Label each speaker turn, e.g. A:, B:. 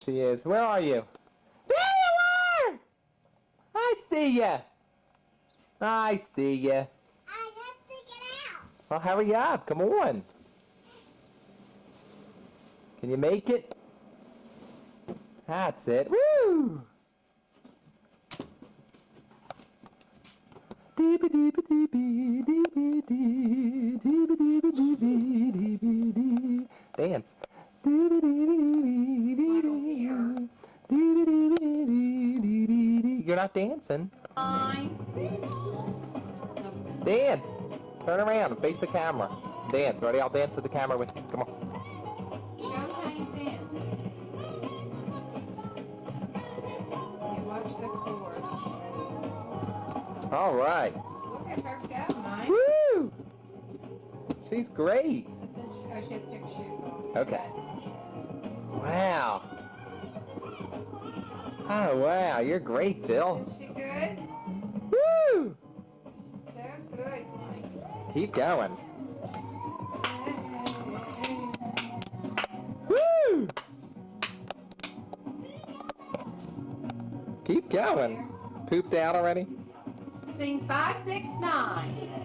A: She is. Where are you? There you are! I see ya. I see ya.
B: I have to get out.
A: Well, hurry up. Come on. Can you make it? That's it. Woo! Dance. You're not dancing.
C: Fine.
A: Dance. Turn around and face the camera. Dance. Ready? I'll dance to the camera with you. Come on.
C: Show them how you dance. Okay, watch the cord.
A: All right.
C: Look at her go, Mike.
A: Woo! She's great.
C: Oh, she has to take her shoes off.
A: Okay. Wow. Oh, wow. You're great, Jill.
C: Is she good?
A: Woo!
C: So good, Mike.
A: Keep going. Woo! Keep going. Pooped out already?
C: Sing 5, 6, 9.